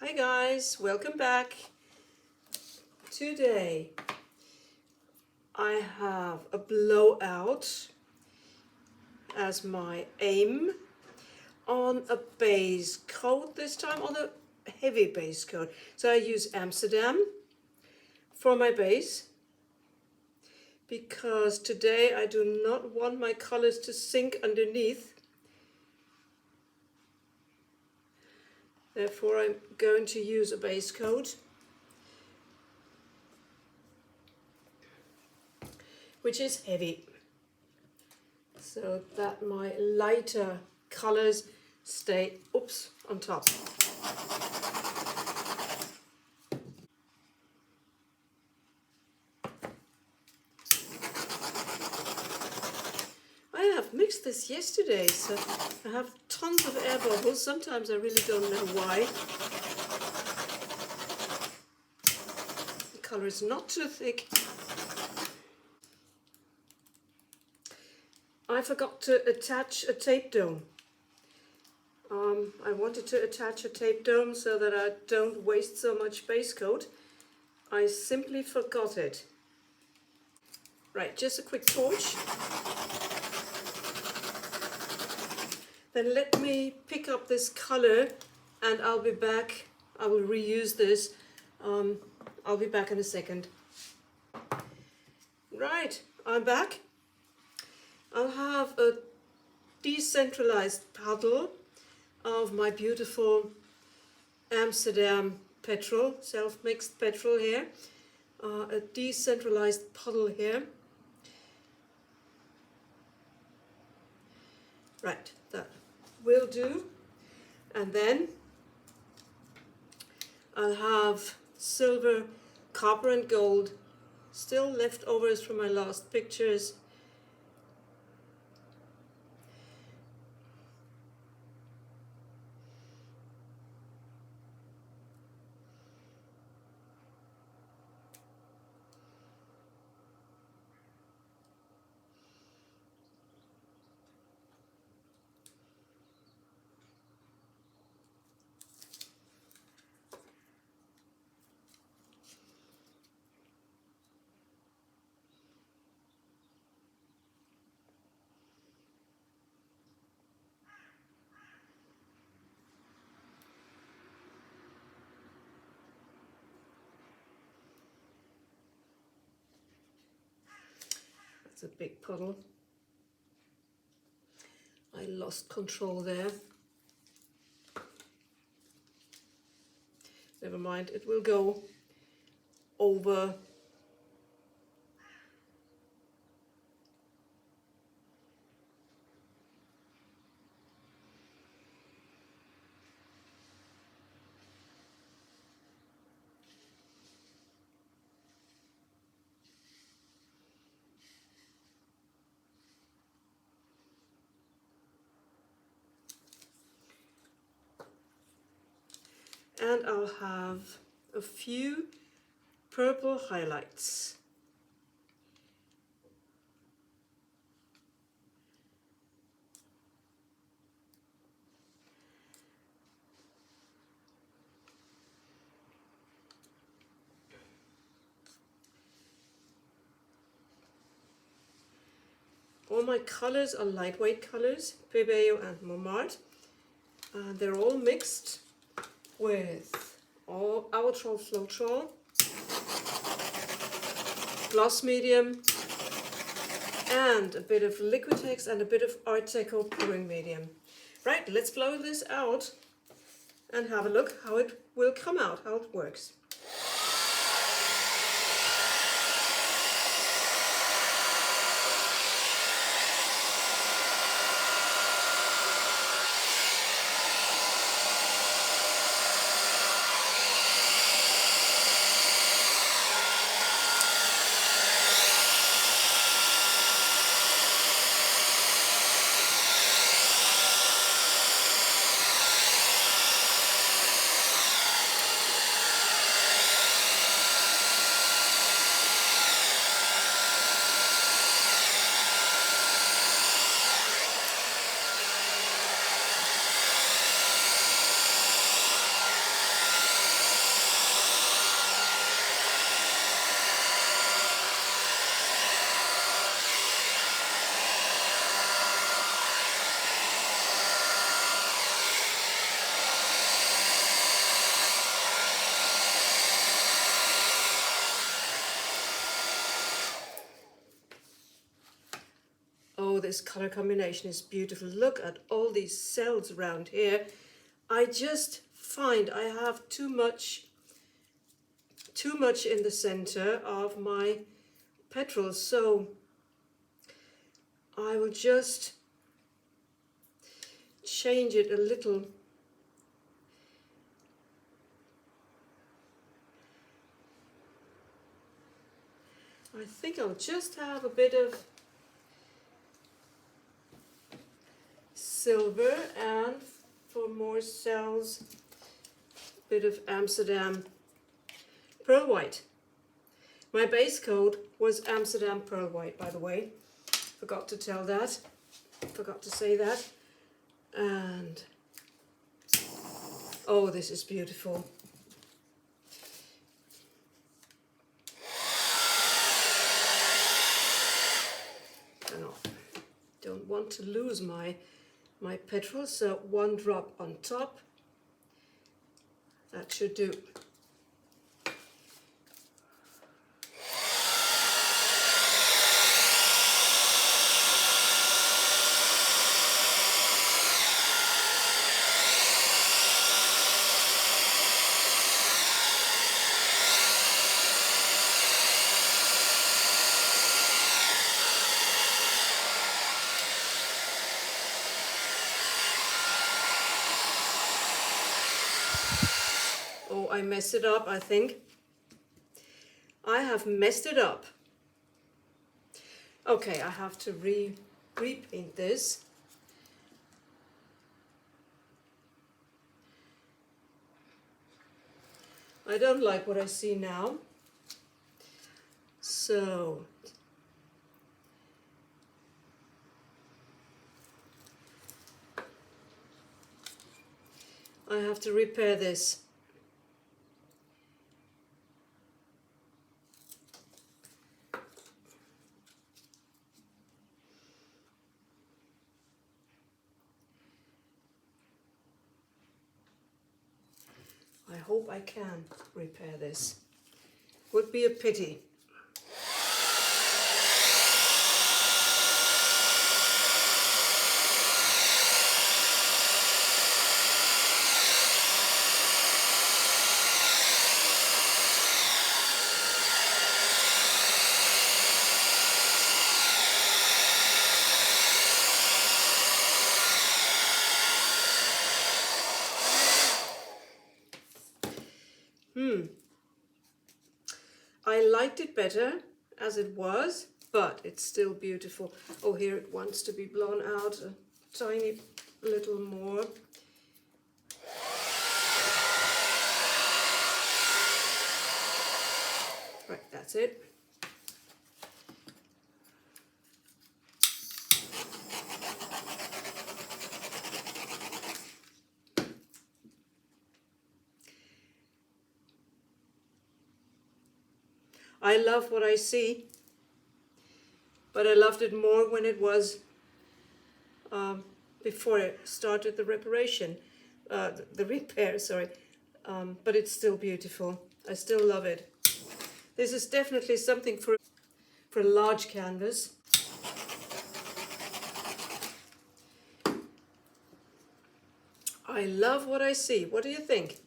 Hi guys, welcome back. Today I have a blowout as my aim on a base coat, this time on a heavy base coat. So I use Amsterdam for my base because today I do not want my colors to sink underneath. Therefore I'm going to use a base coat which is heavy, so that my lighter colors stay on top. I have mixed this yesterday, so I have tons of air bubbles. Sometimes I really don't know why. The color is not too thick. I forgot to attach a tape dome. I wanted to attach a tape dome so that I don't waste so much base coat. I simply forgot it. Right, just a quick torch. Then let me pick up this color and I'll be back. I will reuse this. I'll be back in a second. Right, I'm back. I'll have a decentralized puddle of my beautiful Amsterdam petrol, self-mixed petrol here. A decentralized puddle here. Right, that will do. And then I'll have silver, copper and gold, still leftovers from my last pictures. It's a big puddle. I lost control there. Never mind, it will go over. And I'll have a few purple highlights. All my colors are lightweight colors, pebeo and montmartre. They're all mixed with owatrol, floetrol, glossmedium, and a bit of liquitex and a bit of artecho pouringmedium. Right, let's blow this out and have a look how it will come out, how it works. this color combination is beautiful. Look at all these cells around here. I just find I have too much in the center of my petrol, so I will just change it a little. I think I'll just have a bit of silver, and for more cells, a bit of Amsterdam pearl white. My base coat was Amsterdam pearl white, by the way. Forgot to tell that. Forgot to say that. And oh, this is beautiful. Don't want to lose my petrol, so 1 drop on top. That should do. Oh, I messed it up, I think. I have messed it up. Okay, I have to repaint this. I don't like what I see now. So I have to repair this. I hope I can repair this. Would be a pity. I liked it better as it was, but it's still beautiful. Oh, here it wants to be blown out a tiny little more. Right, that's it. I love what I see, but I loved it more when it was before I started the the repair, sorry. But it's still beautiful. I still love it. This is definitely something for a large canvas. I love what I see. What do you think?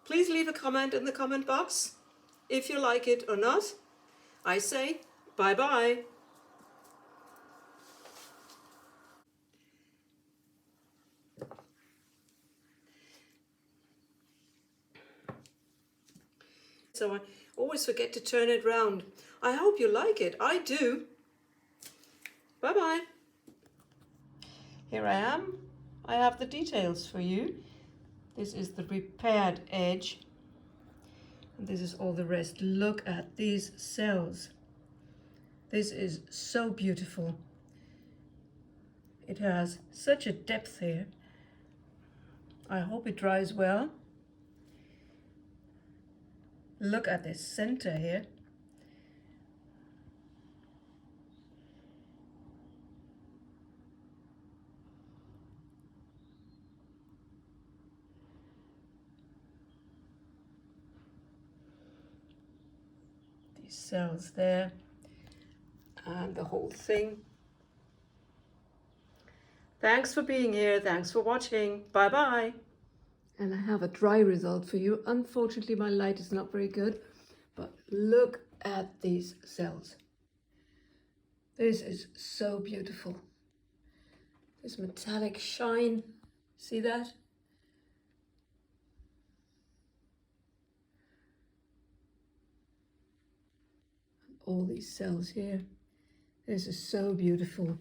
Please leave a comment in the comment box if you like it or not. I say bye-bye. So I always forget to turn it round. I hope you like it. I do. Bye-bye. Here I am. I have the details for you. This is the repaired edge. And this is all the rest. Look at these cells. This is so beautiful. It has such a depth here. I hope it dries well. Look at this center here. cells there, and the whole thing. Thanks for being here. Thanks for watching. Bye bye. And I have a dry result for you. Unfortunately, my light is not very good, but look at these cells. This is so beautiful. This metallic shine, see that? All these cells here. This is so beautiful.